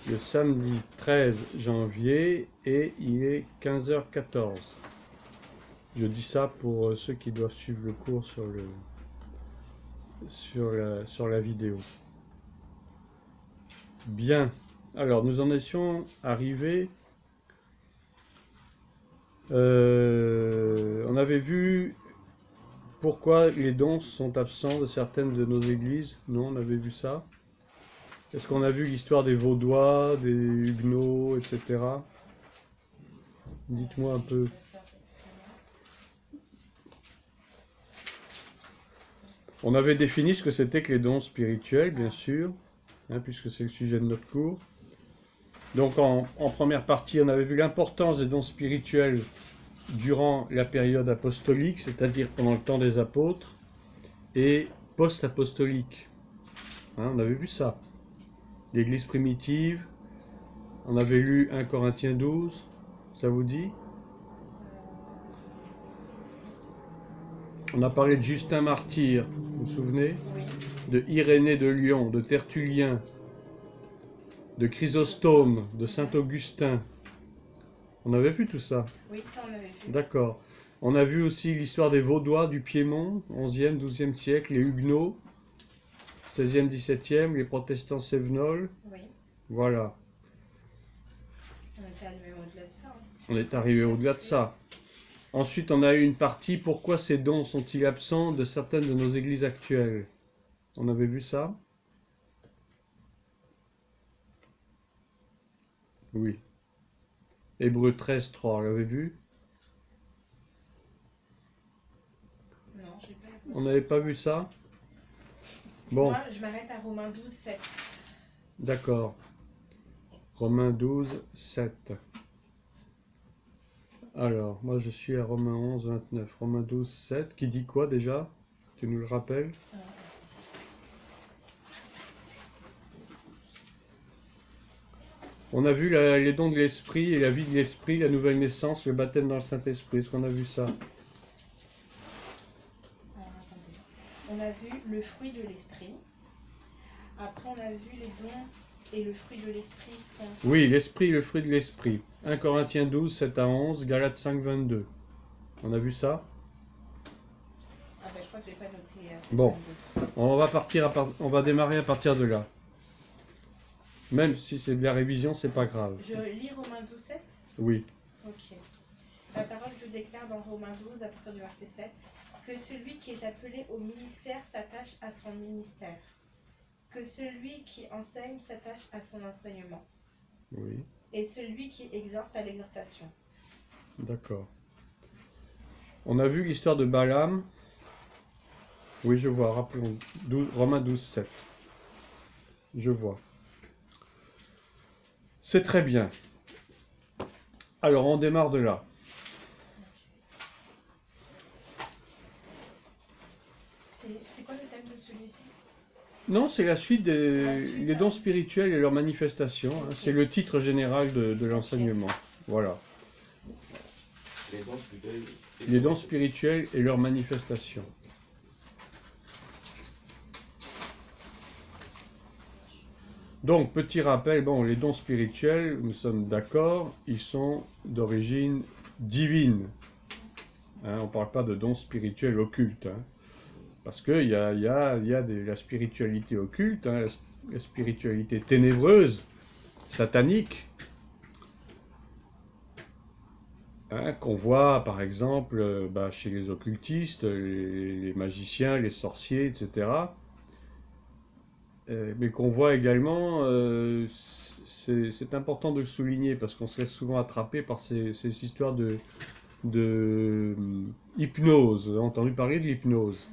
le samedi 13 janvier et il est 15h14. Je dis ça pour ceux qui doivent suivre le cours sur la vidéo. Bien. Alors, nous en étions arrivés. On avait vu pourquoi les dons sont absents de certaines de nos églises. Non, on avait vu ça. Est-ce qu'on a vu l'histoire des Vaudois, des Huguenots, etc. Dites-moi un peu. On avait défini ce que c'était que les dons spirituels, bien sûr, hein, puisque c'est le sujet de notre cours. Donc en première partie, on avait vu l'importance des dons spirituels durant la période apostolique, c'est-à-dire pendant le temps des apôtres, et post-apostolique. Hein, on avait vu ça. L'Église primitive, on avait lu 1 Corinthiens 12, ça vous dit? On a parlé de Justin Martyr, vous vous souvenez? Oui. De Irénée de Lyon, de Tertullien, de Chrysostome, de Saint-Augustin. On avait vu tout ça? Oui, ça on avait vu. D'accord. On a vu aussi l'histoire des Vaudois du Piémont, 11e, 12e siècle, les Huguenots, 16e, 17e, les protestants cévenols. Oui. Voilà. On était arrivé au-delà de ça. On est arrivé au-delà de ça. Ensuite, on a eu une partie, pourquoi ces dons sont-ils absents de certaines de nos églises actuelles? On avait vu ça? Oui. Hébreux 13, 3, on l'avait vu? Non, j'ai pas vu. On n'avait pas vu ça? Bon, Moi, je m'arrête à Romains 12, 7. d'accord. Romains 12, 7. Alors, moi je suis à Romains 11, 29. Romains 12, 7, qui dit quoi déjà? Tu nous le rappelles? On a vu les dons de l'esprit et la vie de l'esprit, la nouvelle naissance, le baptême dans le Saint-Esprit. Est-ce qu'on a vu ça? Alors, attendez. On a vu le fruit de l'esprit. Après, on a vu les dons et le fruit de l'esprit sont... Oui, l'esprit, le fruit de l'esprit. 1 Corinthiens 12, 7 à 11, Galates 5, 22. On a vu ça? Ah ben, je crois que j'ai pas noté. Bon, on va démarrer à partir de là. Même si c'est de la révision, c'est pas grave. Je lis Romains 12, 7. Oui. Ok. La parole te déclare dans Romains 12, à partir du verset 7, que celui qui est appelé au ministère s'attache à son ministère, que celui qui enseigne s'attache à son enseignement, Oui, et celui qui exhorte à l'exhortation. d'accord. On a vu l'histoire de Balaam. Oui, je vois, rappelons. Romains 12, 7. Je vois. C'est très bien. Alors, on démarre de là. C'est quoi le thème de celui-ci? Non, c'est la suite C'est la suite, les dons spirituels et leurs manifestations. Hein. C'est le titre général de l'enseignement. Voilà. Les dons spirituels et leurs manifestations. Donc, petit rappel, bon, les dons spirituels, nous sommes d'accord, ils sont d'origine divine. Hein, on ne parle pas de dons spirituels occultes. Hein, parce qu'il y a la spiritualité occulte, hein, la spiritualité ténébreuse, satanique, hein, qu'on voit par exemple chez les occultistes, les magiciens, les sorciers, etc. Mais qu'on voit également, c'est important de le souligner parce qu'on se laisse souvent attraper par ces histoires de hypnose. Vous avez entendu parler de l'hypnose?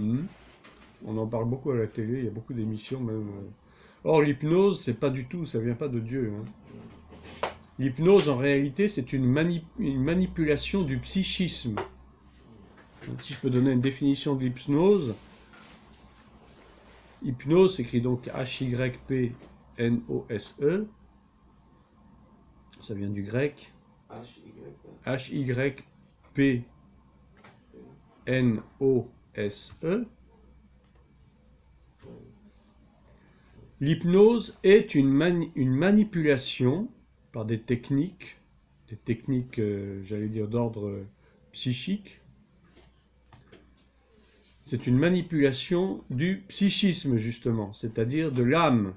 On en parle beaucoup à la télé, il y a beaucoup d'émissions même. Or, l'hypnose, c'est pas du tout, ça vient pas de Dieu. Hein. L'hypnose, en réalité, c'est une manipulation du psychisme. Si je peux donner une définition de l'hypnose, hypnose s'écrit donc H-Y-P-N-O-S-E. Ça vient du grec. H-Y-P-N-O-S-E. L'hypnose est une manipulation par des techniques, j'allais dire, d'ordre psychique. C'est une manipulation du psychisme, justement, c'est-à-dire de l'âme.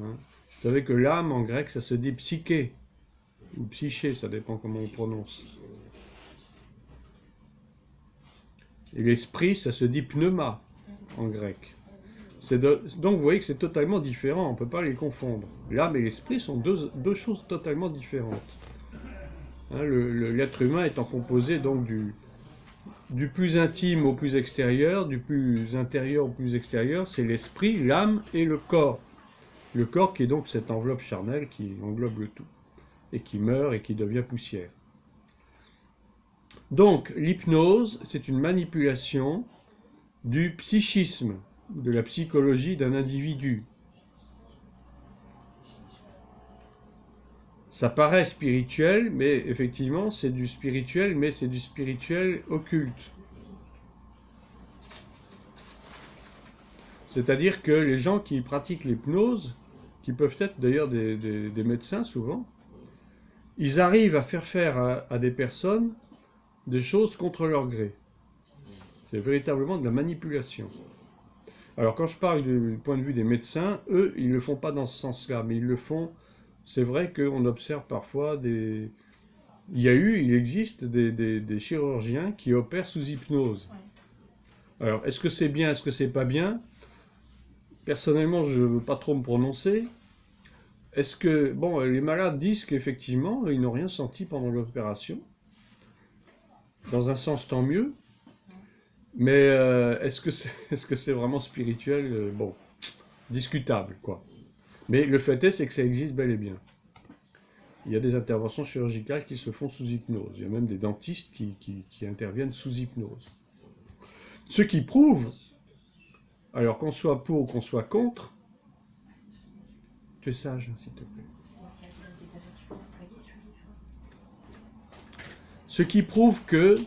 Hein? Vous savez que l'âme, en grec, ça se dit psyché, ou psyché, ça dépend comment on prononce. Et l'esprit, ça se dit pneuma, en grec. Donc vous voyez que c'est totalement différent, on ne peut pas les confondre. L'âme et l'esprit sont deux choses totalement différentes. Hein, l'être humain étant composé donc du plus intime au plus extérieur, du plus intérieur au plus extérieur, c'est l'esprit, l'âme et le corps. Le corps qui est donc cette enveloppe charnelle qui englobe le tout, et qui meurt et qui devient poussière. Donc l'hypnose, c'est une manipulation du psychisme, de la psychologie d'un individu. Ça paraît spirituel, mais effectivement c'est du spirituel, mais c'est du spirituel occulte. C'est-à-dire que les gens qui pratiquent l'hypnose, qui peuvent être d'ailleurs des médecins souvent, ils arrivent à faire à des personnes des choses contre leur gré. C'est véritablement de la manipulation. Alors quand je parle du point de vue des médecins, eux, ils ne le font pas dans ce sens-là, mais ils le font. C'est vrai qu'on observe parfois il existe des chirurgiens qui opèrent sous hypnose. Alors, est-ce que c'est bien, est-ce que c'est pas bien? Personnellement, je ne veux pas trop me prononcer. Est-ce que, bon, les malades disent qu'effectivement, ils n'ont rien senti pendant l'opération. Dans un sens, tant mieux. Mais est-ce que c'est vraiment spirituel? Bon, discutable, quoi. Mais le fait est, c'est que ça existe bel et bien. Il y a des interventions chirurgicales qui se font sous hypnose. Il y a même des dentistes qui interviennent sous hypnose. Ce qui prouve, alors qu'on soit pour ou qu'on soit contre, tu es sage, s'il te plaît. Ce qui prouve que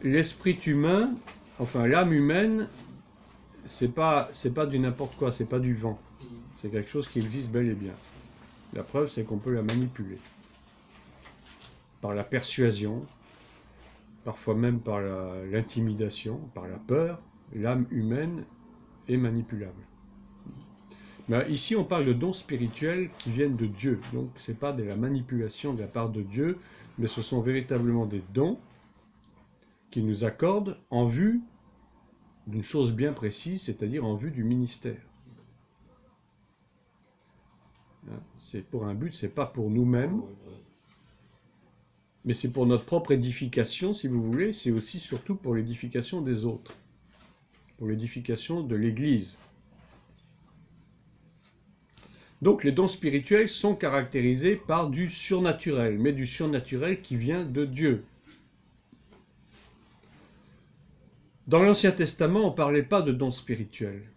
l'esprit humain, enfin l'âme humaine, c'est pas du n'importe quoi, c'est pas du vent. C'est quelque chose qui existe bel et bien. La preuve, c'est qu'on peut la manipuler. Par la persuasion, parfois même par l'intimidation, par la peur, l'âme humaine est manipulable. Mais ici, on parle de dons spirituels qui viennent de Dieu. Donc, ce n'est pas de la manipulation de la part de Dieu, mais ce sont véritablement des dons qu'il nous accorde en vue d'une chose bien précise, c'est-à-dire en vue du ministère. C'est pour un but, c'est pas pour nous-mêmes, mais c'est pour notre propre édification, si vous voulez, c'est aussi surtout pour l'édification des autres, pour l'édification de l'Église. Donc les dons spirituels sont caractérisés par du surnaturel, mais du surnaturel qui vient de Dieu. Dans l'Ancien Testament, on ne parlait pas de dons spirituels.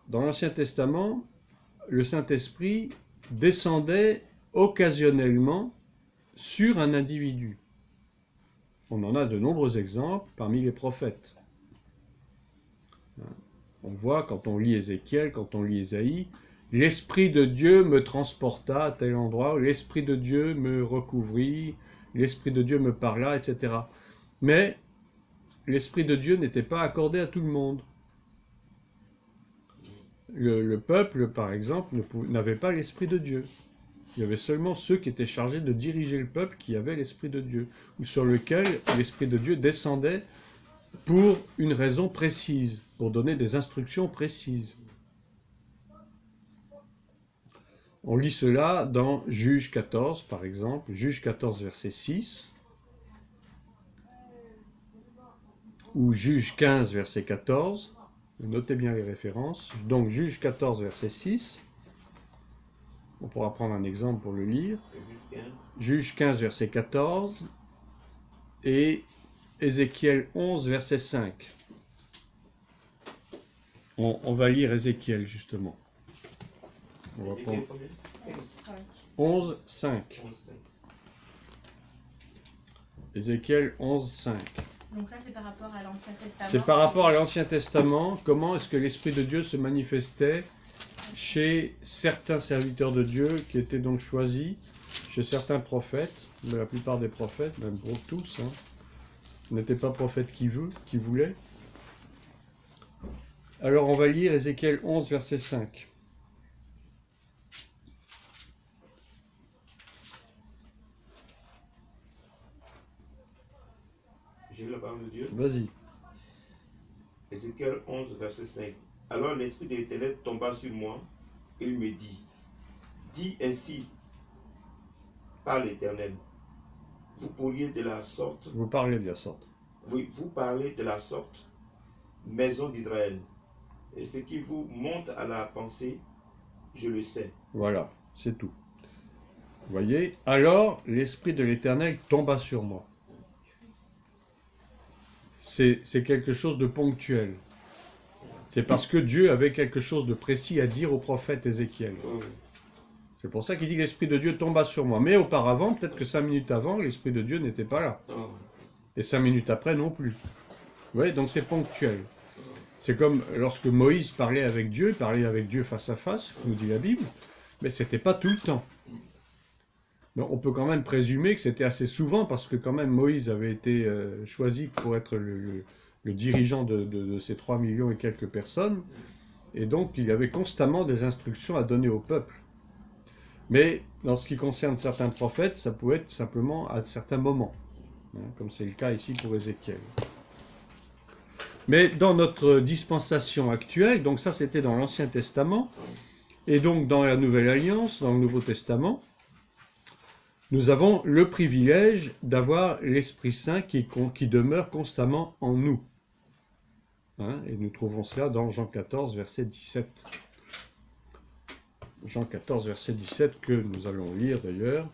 Dans l'Ancien Testament, le Saint-Esprit descendait occasionnellement sur un individu. On en a de nombreux exemples parmi les prophètes. On voit quand on lit Ézéchiel, quand on lit Ésaïe, l'Esprit de Dieu me transporta à tel endroit, l'Esprit de Dieu me recouvrit, l'Esprit de Dieu me parla, etc. Mais l'Esprit de Dieu n'était pas accordé à tout le monde. Le peuple, par exemple, n'avait pas l'Esprit de Dieu. Il y avait seulement ceux qui étaient chargés de diriger le peuple qui avaient l'Esprit de Dieu, ou sur lequel l'Esprit de Dieu descendait pour une raison précise, pour donner des instructions précises. On lit cela dans Juge 14, par exemple, Juge 14, verset 6, ou Juge 15, verset 14. Notez bien les références. Donc, Juge 14, verset 6. On pourra prendre un exemple pour le lire. Juge 15, verset 14. Et Ézéchiel 11, verset 5. On va lire Ézéchiel, justement. On va prendre 11, 5. Ézéchiel 11, 5. Donc ça, c'est par rapport à l'Ancien Testament. C'est par rapport à l'Ancien Testament, comment est-ce que l'Esprit de Dieu se manifestait chez certains serviteurs de Dieu qui étaient donc choisis, chez certains prophètes, mais la plupart des prophètes, même pour tous, hein, n'étaient pas prophètes qui voulaient. Alors on va lire Ézéchiel 11, verset 5. J'ai lu la parole de Dieu. Vas-y. Ézéchiel 11, verset 5. Alors l'Esprit de l'Éternel tomba sur moi et il me dit, dis ainsi par l'Éternel, vous pourriez de la sorte, Vous parlez de la sorte. oui, vous parlez de la sorte, maison d'Israël, et ce qui vous monte à la pensée, je le sais. Voilà, c'est tout. Vous voyez, alors l'Esprit de l'Éternel tomba sur moi. C'est quelque chose de ponctuel. C'est parce que Dieu avait quelque chose de précis à dire au prophète Ézéchiel. C'est pour ça qu'il dit l'Esprit de Dieu tomba sur moi. Mais auparavant, peut-être que 5 minutes avant, l'Esprit de Dieu n'était pas là. Et 5 minutes après non plus. Vous voyez, donc c'est ponctuel. C'est comme lorsque Moïse parlait avec Dieu face à face, nous dit la Bible, mais c'était pas tout le temps. Donc on peut quand même présumer que c'était assez souvent, parce que quand même Moïse avait été choisi pour être le dirigeant de ces 3 millions et quelques personnes, et donc il avait constamment des instructions à donner au peuple. Mais dans ce qui concerne certains prophètes, ça pouvait être simplement à certains moments, hein, comme c'est le cas ici pour Ézéchiel. Mais dans notre dispensation actuelle, donc ça c'était dans l'Ancien Testament, et donc dans la Nouvelle Alliance, dans le Nouveau Testament, nous avons le privilège d'avoir l'Esprit Saint qui demeure constamment en nous. Hein, et nous trouvons cela dans Jean 14, verset 17. Jean 14, verset 17, que nous allons lire d'ailleurs,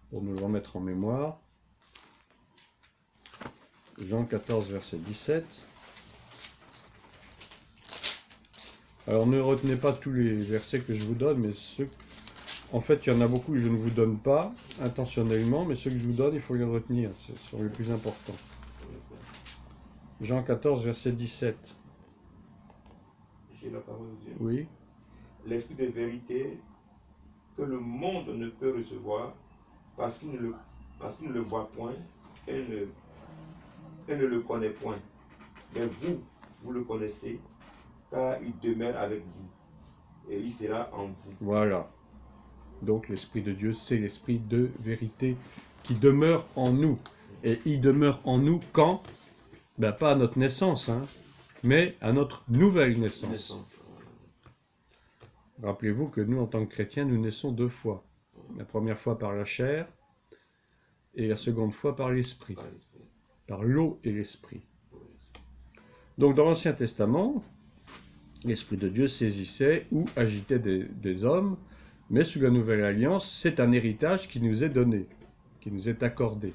pour nous le remettre en mémoire. Jean 14, verset 17. Alors ne retenez pas tous les versets que je vous donne, mais ceux... En fait, il y en a beaucoup que je ne vous donne pas, intentionnellement, mais ceux que je vous donne, il faut les retenir, ce sont les plus importants. Jean 14, verset 17. J'ai la parole de Dieu. Oui. L'Esprit de vérité que le monde ne peut recevoir parce qu'il ne le voit point et ne le connaît point. Mais vous le connaissez, car il demeure avec vous et il sera en vous. Voilà. Donc l'Esprit de Dieu, c'est l'Esprit de vérité qui demeure en nous. Et il demeure en nous quand? Ben, pas à notre naissance, hein, mais à notre nouvelle naissance. Rappelez-vous que nous, en tant que chrétiens, nous naissons 2 fois. La première fois par la chair, et la seconde fois par l'Esprit. Par l'eau et l'Esprit. Donc dans l'Ancien Testament, l'Esprit de Dieu saisissait ou agitait des hommes, mais sous la Nouvelle Alliance, c'est un héritage qui nous est donné, qui nous est accordé.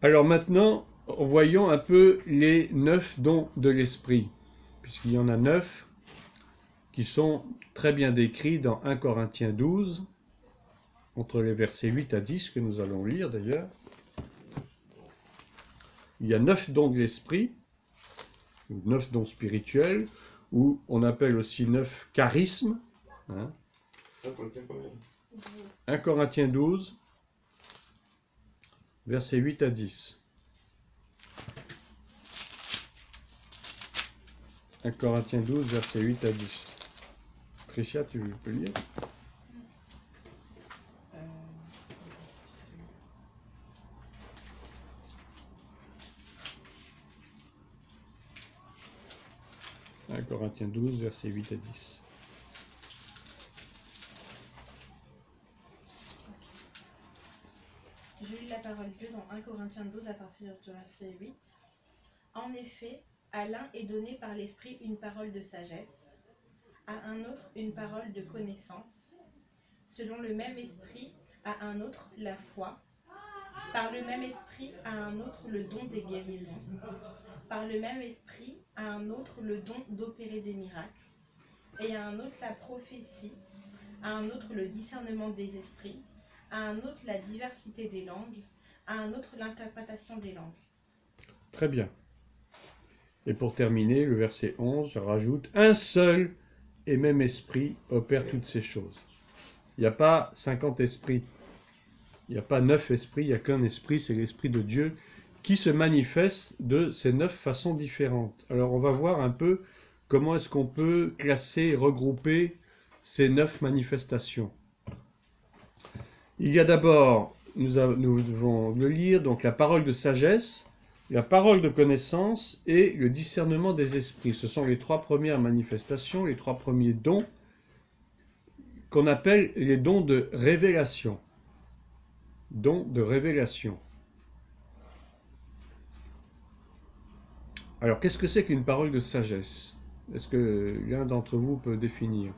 Alors maintenant, voyons un peu les 9 dons de l'Esprit, puisqu'il y en a 9 qui sont très bien décrits dans 1 Corinthiens 12, entre les versets 8 à 10, que nous allons lire d'ailleurs. Il y a 9 dons de l'Esprit, 9 dons spirituels, ou on appelle aussi 9 charismes. Hein. 1 Corinthiens 12, versets 8 à 10. 1 Corinthiens 12, versets 8 à 10. Tricia, tu peux lire? Corinthiens 12, versets 8 à 10. Je lis la parole de Dieu dans 1 Corinthiens 12 à partir du verset 8. En effet, à l'un est donné par l'Esprit une parole de sagesse, à un autre une parole de connaissance, selon le même Esprit, à un autre la foi, par le même Esprit, à un autre le don des guérisons, par le même Esprit, à un autre le don d'opérer des miracles, et à un autre la prophétie, à un autre le discernement des esprits, à un autre la diversité des langues, à un autre l'interprétation des langues. Très bien. Et pour terminer, le verset 11, je rajoute, un seul et même esprit opère toutes ces choses. Il n'y a pas 50 esprits, il n'y a pas 9 esprits, il n'y a qu'un esprit, c'est l'esprit de Dieu qui se manifeste de ces 9 façons différentes. Alors on va voir un peu comment est-ce qu'on peut classer, regrouper ces 9 manifestations. Il y a d'abord, nous devons le lire, donc la parole de sagesse, la parole de connaissance et le discernement des esprits. Ce sont les 3 premières manifestations, les 3 premiers dons qu'on appelle les dons de révélation. Dons de révélation. Alors, qu'est-ce que c'est qu'une parole de sagesse? Est-ce que l'un d'entre vous peut définir?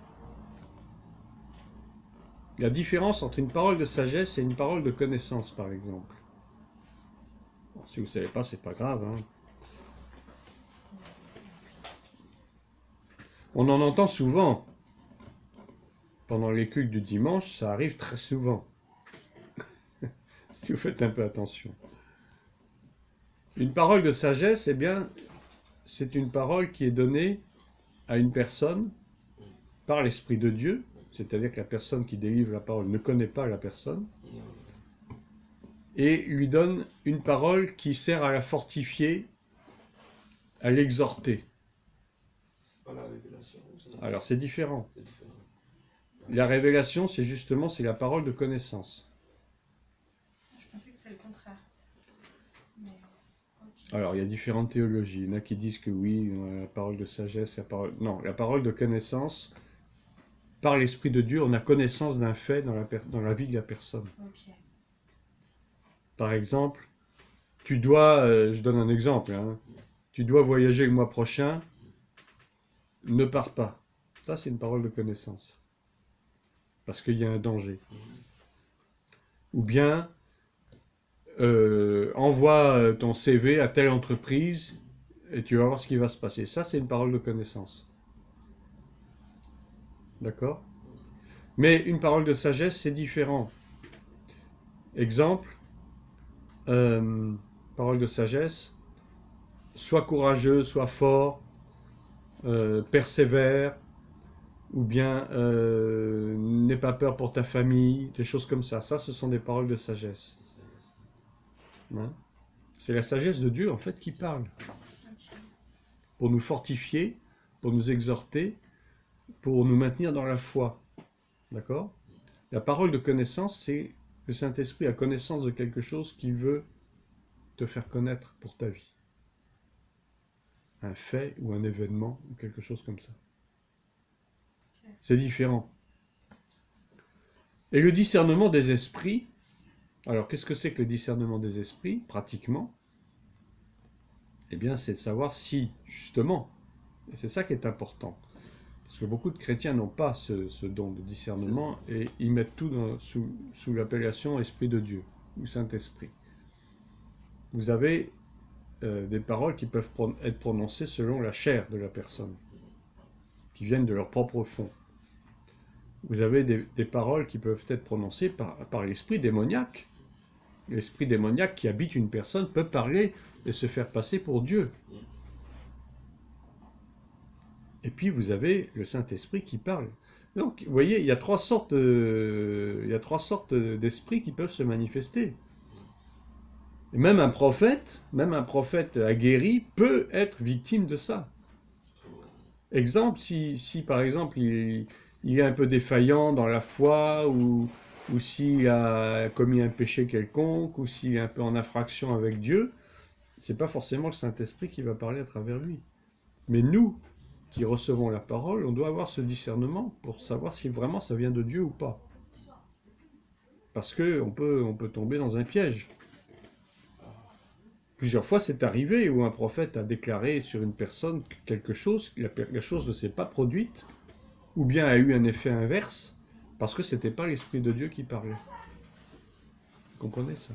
La différence entre une parole de sagesse et une parole de connaissance, par exemple. Bon, si vous ne savez pas, c'est pas grave. Hein. On en entend souvent. Pendant les cultes du dimanche, ça arrive très souvent. Si vous faites un peu attention. Une parole de sagesse, eh bien, c'est une parole qui est donnée à une personne par l'Esprit de Dieu, c'est-à-dire que la personne qui délivre la parole ne connaît pas la personne, et lui donne une parole qui sert à la fortifier, à l'exhorter. C'est pas la révélation. Alors c'est différent. C'est différent. La révélation, c'est la parole de connaissance. Je pensais que c'était le contraire. Mais, ok. Alors il y a différentes théologies. Il y en a qui disent que oui, la parole de sagesse, non, la parole de connaissance, par l'Esprit de Dieu, on a connaissance d'un fait dans la vie de la personne. Ok. Par exemple, tu dois, je donne un exemple, hein, tu dois voyager le mois prochain, ne pars pas. Ça, c'est une parole de connaissance. Parce qu'il y a un danger. Ou bien, envoie ton CV à telle entreprise et tu vas voir ce qui va se passer. Ça, c'est une parole de connaissance. D'accord? Mais une parole de sagesse, c'est différent. Exemple, parole de sagesse, sois courageux, sois fort, persévère, ou bien n'aie pas peur pour ta famille, des choses comme ça. Ça, ce sont des paroles de sagesse. Hein? C'est la sagesse de Dieu, en fait, qui parle. Pour nous fortifier, pour nous exhorter, pour nous maintenir dans la foi. D'accord? La parole de connaissance, c'est le Saint-Esprit a connaissance de quelque chose qu'il veut te faire connaître pour ta vie. Un fait ou un événement, ou quelque chose comme ça. C'est différent. Et le discernement des esprits, alors qu'est-ce que c'est que le discernement des esprits, pratiquement? Eh bien, c'est de savoir si, justement, et c'est ça qui est important, parce que beaucoup de chrétiens n'ont pas ce don de discernement et ils mettent tout sous l'appellation Esprit de Dieu, ou Saint-Esprit. Vous avez des paroles qui peuvent être prononcées selon la chair de la personne, qui viennent de leur propre fond. Vous avez des paroles qui peuvent être prononcées par l'esprit démoniaque. L'esprit démoniaque qui habite une personne peut parler et se faire passer pour Dieu. Et puis vous avez le Saint-Esprit qui parle. Donc, vous voyez, il y a 3 sortes d'esprits qui peuvent se manifester. Et même un prophète aguerri peut être victime de ça. Exemple, si par exemple il est un peu défaillant dans la foi, ou s'il a commis un péché quelconque, ou s'il est un peu en infraction avec Dieu, c'est pas forcément le Saint-Esprit qui va parler à travers lui. Mais nous, qui recevons la parole, on doit avoir ce discernement pour savoir si vraiment ça vient de Dieu ou pas. Parce qu'on peut tomber dans un piège. Plusieurs fois, c'est arrivé où un prophète a déclaré sur une personne quelque chose, la chose ne s'est pas produite, ou bien a eu un effet inverse, parce que ce n'était pas l'Esprit de Dieu qui parlait. Vous comprenez ça?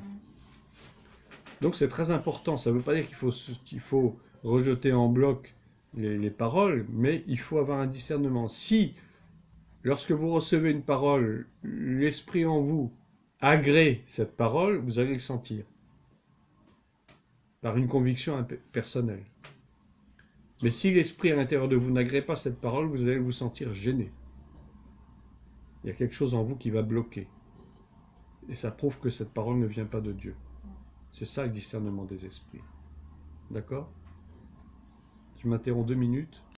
Donc c'est très important. Ça ne veut pas dire qu'il faut rejeter en bloc les paroles, mais il faut avoir un discernement. Si, lorsque vous recevez une parole, l'Esprit en vous agrée cette parole, vous allez le sentir. par une conviction personnelle. Mais si l'esprit à l'intérieur de vous n'agrée pas cette parole, vous allez vous sentir gêné. Il y a quelque chose en vous qui va bloquer. Et ça prouve que cette parole ne vient pas de Dieu. C'est ça le discernement des esprits. D'accord? Je m'interromps 2 minutes.